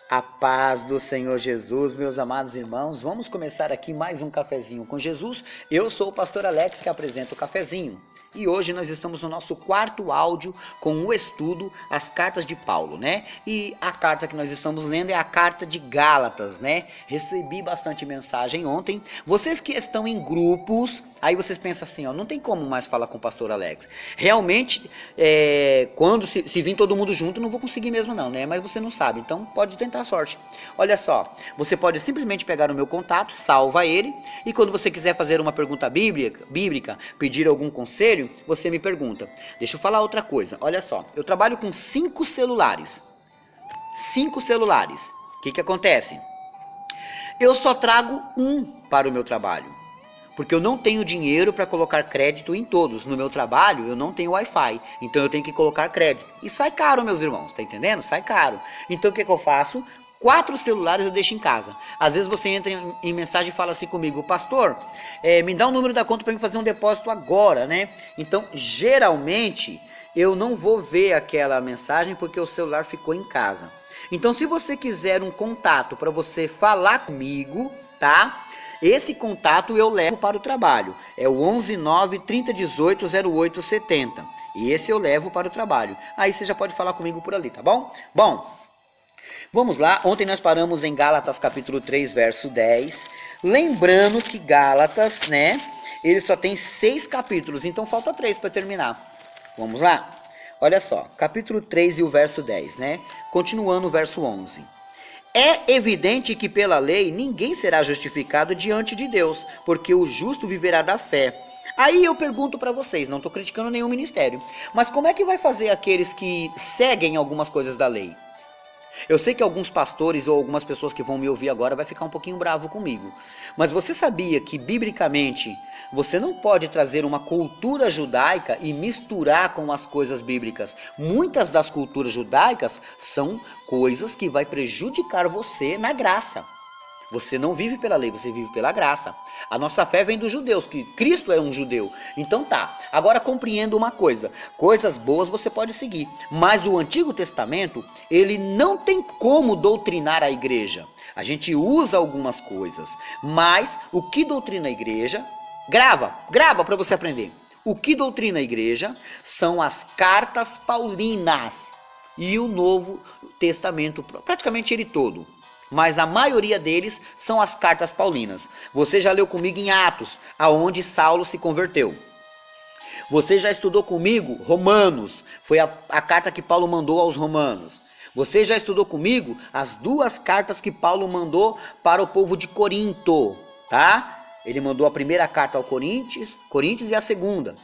A paz do Senhor Jesus, meus amados irmãos, vamos começar aqui mais um cafezinho com Jesus. Eu sou o pastor Alex que apresenta o cafezinho. E hoje nós estamos no nosso quarto áudio com o estudo As Cartas de Paulo, né? E a carta que nós estamos lendo é a carta de Gálatas, né? Recebi bastante mensagem ontem. Vocês que estão em grupos, aí vocês pensam assim, ó, não tem como mais falar com o pastor Alex. Realmente, quando se vir todo mundo junto, não vou conseguir mesmo não, né? Mas você não sabe, então pode tentar a sorte. Olha só, você pode simplesmente pegar o meu contato, salva ele, e quando você quiser fazer uma pergunta bíblica, pedir algum conselho, você me pergunta. Deixa eu falar outra coisa, olha só, eu trabalho com 5 celulares. 5 celulares. O que acontece? Eu só trago um para o meu trabalho, porque eu não tenho dinheiro para colocar crédito em todos. No meu trabalho eu não tenho Wi-Fi, então eu tenho que colocar crédito. E sai caro, meus irmãos, tá entendendo? Sai caro. Então o que eu faço? 4 celulares eu deixo em casa. Às vezes você entra em mensagem e fala assim comigo, pastor, me dá o número da conta para eu fazer um depósito agora, né? Então, geralmente, eu não vou ver aquela mensagem porque o celular ficou em casa. Então, se você quiser um contato para você falar comigo, tá? Esse contato eu levo para o trabalho. É o 119 3018 0870. E esse eu levo para o trabalho. Aí você já pode falar comigo por ali, tá bom? Bom, vamos lá, ontem nós paramos em Gálatas capítulo 3, verso 10. Lembrando que Gálatas, né, ele só tem 6 capítulos, então falta 3 para terminar. Vamos lá? Olha só, capítulo 3 e o verso 10, né? Continuando o verso 11. É evidente que pela lei ninguém será justificado diante de Deus, porque o justo viverá da fé. Aí eu pergunto para vocês, não estou criticando nenhum ministério, mas como é que vai fazer aqueles que seguem algumas coisas da lei? Eu sei que alguns pastores ou algumas pessoas que vão me ouvir agora vai ficar um pouquinho bravo comigo. Mas você sabia que, biblicamente, você não pode trazer uma cultura judaica e misturar com as coisas bíblicas? Muitas das culturas judaicas são coisas que vai prejudicar você na graça. Você não vive pela lei, você vive pela graça. A nossa fé vem dos judeus, que Cristo é um judeu. Então tá, agora compreenda uma coisa. Coisas boas você pode seguir, mas o Antigo Testamento, ele não tem como doutrinar a igreja. A gente usa algumas coisas, mas o que doutrina a igreja, grava para você aprender. O que doutrina a igreja são as cartas paulinas e o Novo Testamento, praticamente ele todo. Mas a maioria deles são as cartas paulinas. Você já leu comigo em Atos, aonde Saulo se converteu. Você já estudou comigo Romanos, foi a carta que Paulo mandou aos romanos. Você já estudou comigo as 2 cartas que Paulo mandou para o povo de Corinto, tá? Ele mandou a primeira carta ao Coríntios e a segunda.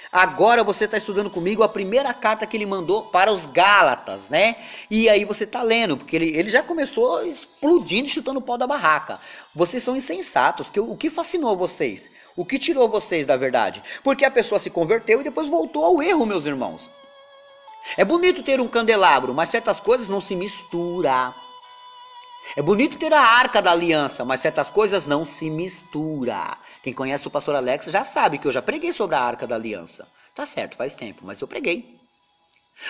Agora você está estudando comigo a primeira carta que ele mandou para os Gálatas, né? E aí você está lendo, porque ele já começou explodindo, chutando o pau da barraca. Vocês são insensatos. O que fascinou vocês? O que tirou vocês da verdade? Porque a pessoa se converteu e depois voltou ao erro, meus irmãos. É bonito ter um candelabro, mas certas coisas não se misturam. É bonito ter a Arca da Aliança, mas certas coisas não se misturam. Quem conhece o pastor Alex já sabe que eu já preguei sobre a Arca da Aliança. Tá certo, faz tempo, mas eu preguei.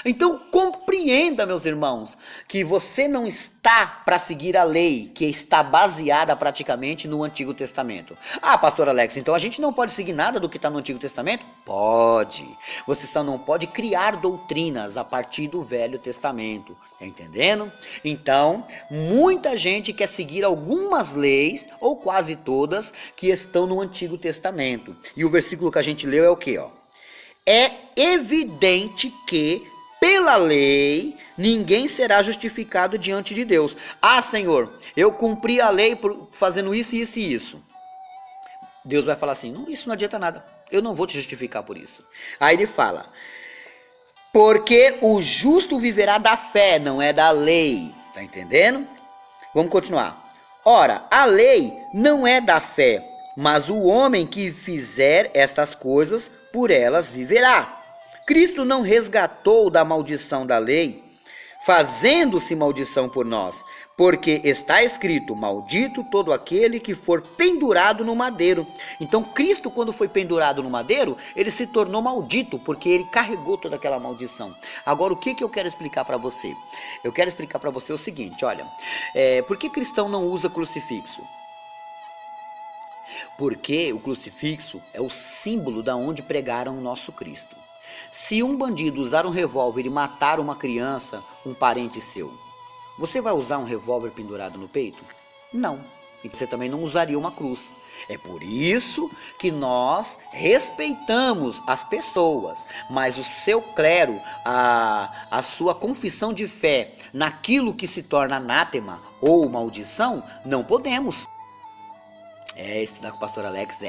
Então compreenda, meus irmãos, que você não está para seguir a lei que está baseada praticamente no Antigo Testamento. Ah, pastor Alex, então a gente não pode seguir nada do que está no Antigo Testamento? Pode. Você só não pode criar doutrinas a partir do Velho Testamento. Tá entendendo? Então, muita gente quer seguir algumas leis, ou quase todas, que estão no Antigo Testamento. E o versículo que a gente leu é o quê? É evidente que pela lei, ninguém será justificado diante de Deus. Ah, Senhor, eu cumpri a lei fazendo isso, isso e isso. Deus vai falar assim, isso não adianta nada. Eu não vou te justificar por isso. Aí ele fala, porque o justo viverá da fé, não é da lei. Tá entendendo? Vamos continuar. Ora, a lei não é da fé, mas o homem que fizer estas coisas, por elas viverá. Cristo não resgatou da maldição da lei, fazendo-se maldição por nós, Porque está escrito, maldito todo aquele que for pendurado no madeiro. Então Cristo, quando foi pendurado no madeiro, ele se tornou maldito, porque ele carregou toda aquela maldição. Agora, o que eu quero explicar para você? Eu quero explicar para você o seguinte, olha, por que cristão não usa crucifixo? Porque o crucifixo é o símbolo da onde pregaram o nosso Cristo. Se um bandido usar um revólver e matar uma criança, um parente seu, você vai usar um revólver pendurado no peito? Não. E você também não usaria uma cruz. É por isso que nós respeitamos as pessoas, mas o seu clero, a sua confissão de fé naquilo que se torna anátema ou maldição, não podemos. Estudar com o pastor Alex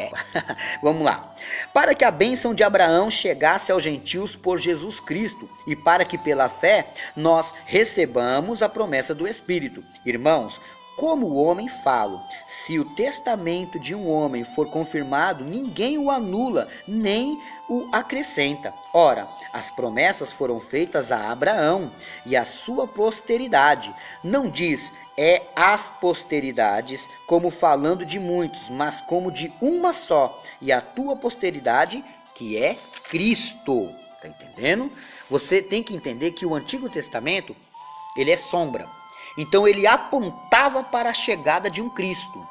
Vamos lá. Para que a bênção de Abraão chegasse aos gentios por Jesus Cristo e para que pela fé nós recebamos a promessa do Espírito. Irmãos, como o homem fala, se o testamento de um homem for confirmado, ninguém o anula, nem o acrescenta. Ora, as promessas foram feitas a Abraão e a sua posteridade. Não diz as posteridades, como falando de muitos, mas como de uma só, e a tua posteridade, que é Cristo. Tá entendendo? Você tem que entender que o Antigo Testamento, ele é sombra. Então ele apontava para a chegada de um Cristo.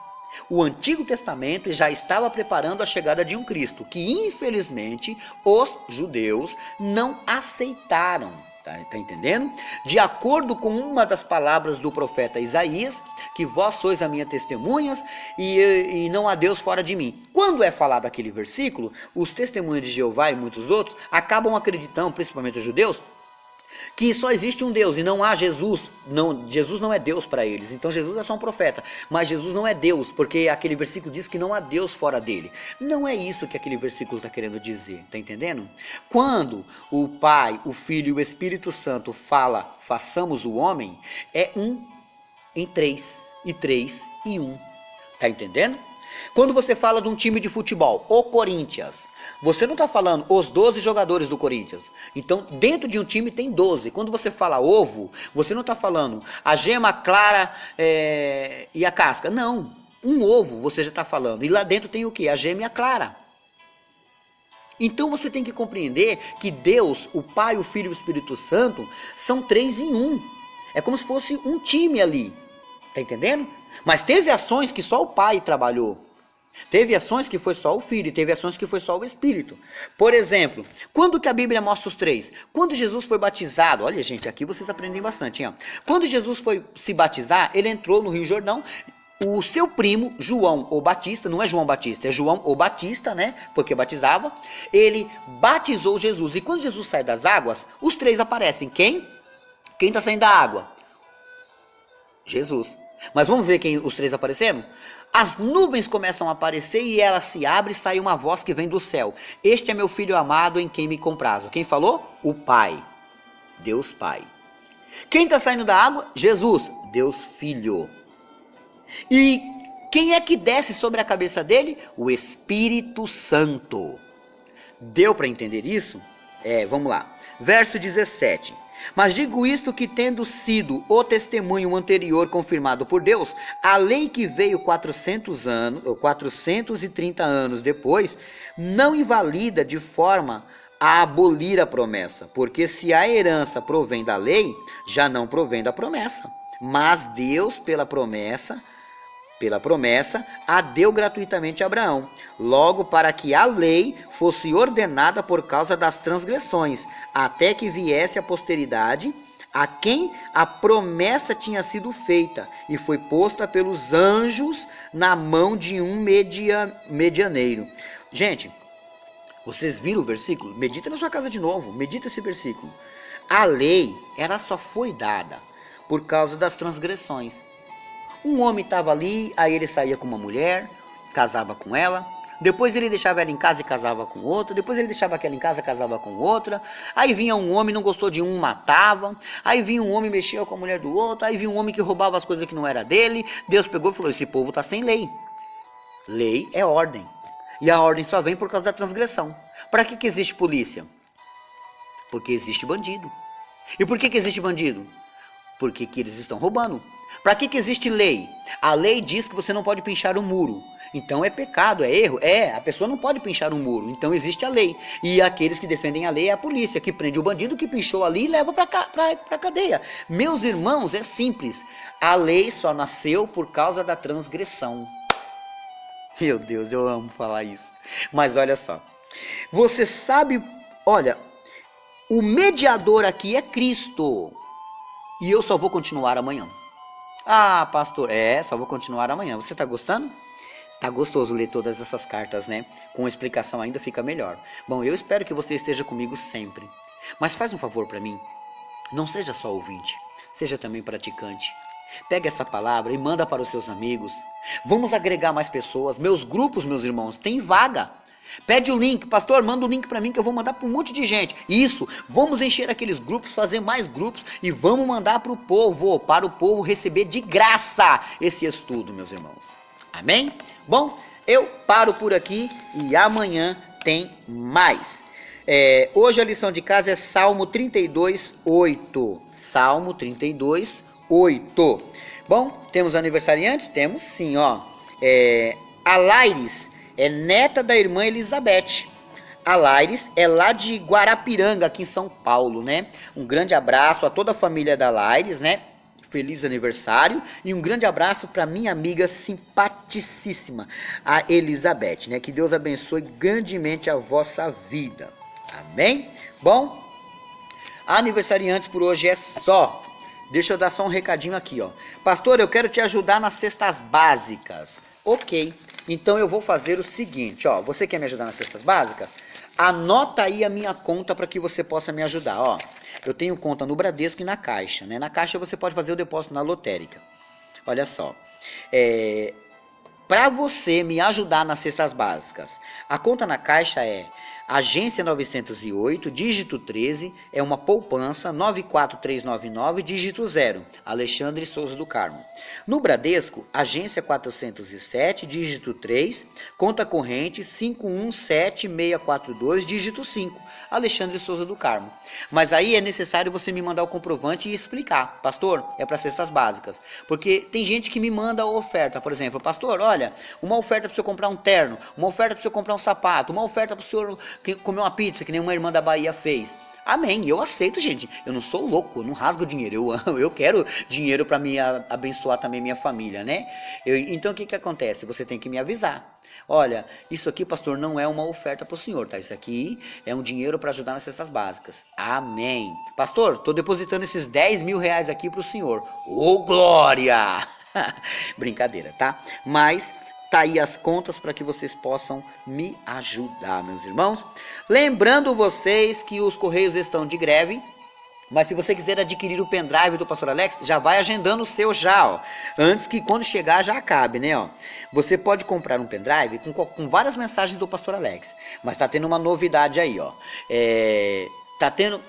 O Antigo Testamento já estava preparando a chegada de um Cristo, que infelizmente os judeus não aceitaram. Tá entendendo? De acordo com uma das palavras do profeta Isaías, que vós sois a minha testemunhas e não há Deus fora de mim. Quando é falado aquele versículo, os testemunhas de Jeová e muitos outros acabam acreditando, principalmente os judeus, que só existe um Deus e não há Jesus. Não, Jesus não é Deus para eles. Então Jesus é só um profeta, mas Jesus não é Deus, porque aquele versículo diz que não há Deus fora dele. Não é isso que aquele versículo está querendo dizer, tá entendendo? Quando o Pai, o Filho e o Espírito Santo fala, façamos o homem, é um em três, e três em um, tá entendendo? Quando você fala de um time de futebol, o Corinthians, você não está falando os 12 jogadores do Corinthians. Então, dentro de um time tem 12. Quando você fala ovo, você não está falando a gema, a clara e a casca. Não, um ovo você já está falando. E lá dentro tem o quê? A gema e a clara. Então você tem que compreender que Deus, o Pai, o Filho e o Espírito Santo, são 3 em 1. É como se fosse um time ali. Está entendendo? Mas teve ações que só o Pai trabalhou. Teve ações que foi só o Filho, teve ações que foi só o Espírito. Por exemplo, quando que a Bíblia mostra os 3? Quando Jesus foi batizado, olha gente, aqui vocês aprendem bastante, hein? Quando Jesus foi se batizar, ele entrou no Rio Jordão, o seu primo, João o Batista, não é João Batista, é João o Batista, né? Porque batizava, ele batizou Jesus. E quando Jesus sai das águas, os 3 aparecem. Quem? Quem está saindo da água? Jesus. Mas vamos ver quem os 3 apareceram? As nuvens começam a aparecer e ela se abre e sai uma voz que vem do céu. Este é meu filho amado em quem me comprazo. Quem falou? O Pai. Deus Pai. Quem está saindo da água? Jesus. Deus Filho. E quem é que desce sobre a cabeça dele? O Espírito Santo. Deu para entender isso? Vamos lá. Verso 17. Mas digo isto que tendo sido o testemunho anterior confirmado por Deus, a lei que veio 430 anos depois, não invalida de forma a abolir a promessa, porque se a herança provém da lei, já não provém da promessa. Mas Deus, pela promessa, a deu gratuitamente a Abraão, logo para que a lei fosse ordenada por causa das transgressões, até que viesse a posteridade, a quem a promessa tinha sido feita, e foi posta pelos anjos na mão de um medianeiro. Gente, vocês viram o versículo? Medita na sua casa de novo, medita esse versículo. A lei, ela só foi dada por causa das transgressões. Um homem estava ali, aí ele saía com uma mulher, casava com ela, depois ele deixava ela em casa e casava com outra, depois ele deixava aquela em casa e casava com outra, aí vinha um homem, não gostou de um, matava, aí vinha um homem, mexia com a mulher do outro, aí vinha um homem que roubava as coisas que não era dele. Deus pegou e falou, esse povo está sem lei. Lei é ordem, e a ordem só vem por causa da transgressão. Para que existe polícia? Porque existe bandido. E por que existe bandido? Porque que eles estão roubando. Para que existe lei? A lei diz que você não pode pinchar o muro. Então é pecado, é erro. A pessoa não pode pinchar um muro. Então existe a lei. E aqueles que defendem a lei é a polícia, que prende o bandido que pinchou ali e leva para cadeia. Meus irmãos, é simples. A lei só nasceu por causa da transgressão. Meu Deus, eu amo falar isso. Mas olha só. Você sabe, olha, o mediador aqui é Cristo. E eu só vou continuar amanhã. Ah, pastor, só vou continuar amanhã. Você tá gostando? Tá gostoso ler todas essas cartas, né? Com explicação ainda fica melhor. Bom, eu espero que você esteja comigo sempre. Mas faz um favor para mim. Não seja só ouvinte, seja também praticante. Pega essa palavra e manda para os seus amigos. Vamos agregar mais pessoas. Meus grupos, meus irmãos, tem vaga. Pede o link, pastor, manda o link para mim que eu vou mandar para um monte de gente. Isso, vamos encher aqueles grupos, fazer mais grupos e vamos mandar para o povo receber de graça esse estudo, meus irmãos. Amém? Bom, eu paro por aqui e amanhã tem mais. Hoje a lição de casa é Salmo 32:8. Salmo 32:8. Bom, temos aniversariantes? Temos sim, ó. A Laires é neta da irmã Elizabeth. A Laires é lá de Guarapiranga, aqui em São Paulo, né? Um grande abraço a toda a família da Laires, né? Feliz aniversário e um grande abraço para minha amiga simpaticíssima, a Elizabeth, né? Que Deus abençoe grandemente a vossa vida. Amém? Bom, aniversariantes por hoje é só. Deixa eu dar só um recadinho aqui, ó. Pastor, eu quero te ajudar nas cestas básicas. Ok, então eu vou fazer o seguinte, ó. Você quer me ajudar nas cestas básicas? Anota aí a minha conta para que você possa me ajudar, ó. Eu tenho conta no Bradesco e na Caixa, né? Na Caixa você pode fazer o depósito na lotérica. Olha só. Para você me ajudar nas cestas básicas, a conta na Caixa é Agência 908, dígito 13, é uma poupança 94399, dígito 0, Alexandre Souza do Carmo. No Bradesco, agência 407, dígito 3, conta corrente 517642, dígito 5, Alexandre Souza do Carmo. Mas aí é necessário você me mandar o comprovante e explicar. Pastor, é para cestas básicas. Porque tem gente que me manda oferta, por exemplo, pastor, olha, uma oferta para o senhor comprar um terno, uma oferta para o senhor comprar um sapato, uma oferta para o senhor comer uma pizza, que nem uma irmã da Bahia fez. Amém, eu aceito, gente. Eu não sou louco, eu não rasgo dinheiro. Eu quero dinheiro para me abençoar também minha família, né? Então o que acontece? Você tem que me avisar. Olha, isso aqui, pastor, não é uma oferta para o senhor, tá? Isso aqui é um dinheiro para ajudar nas cestas básicas. Amém. Pastor, estou depositando esses 10 mil reais aqui para o senhor. Ô, glória! Brincadeira, tá? Mas tá aí as contas para que vocês possam me ajudar, meus irmãos. Lembrando vocês que os Correios estão de greve. Mas se você quiser adquirir o pendrive do Pastor Alex, já vai agendando o seu já, ó. Antes que quando chegar já acabe, né, ó. Você pode comprar um pendrive com várias mensagens do Pastor Alex. Mas tá tendo uma novidade aí, ó.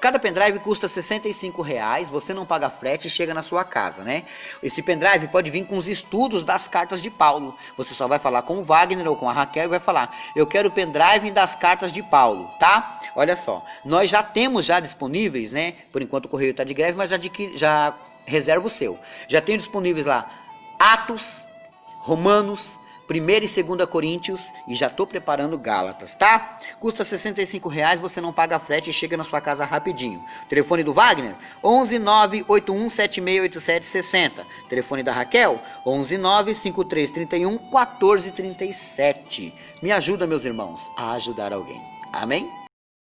Cada pendrive custa R$65, você não paga frete e chega na sua casa, né? Esse pendrive pode vir com os estudos das cartas de Paulo. Você só vai falar com o Wagner ou com a Raquel e vai falar, eu quero o pendrive das cartas de Paulo, tá? Olha só, nós já temos disponíveis, né? Por enquanto o correio está de greve, mas já reserva o seu. Já tem disponíveis lá Atos, Romanos, 1ª e 2ª Coríntios e já estou preparando Gálatas, tá? Custa R$65, você não paga frete e chega na sua casa rapidinho. Telefone do Wagner, 11981768760. Telefone da Raquel, 11953311437. Me ajuda, meus irmãos, a ajudar alguém. Amém?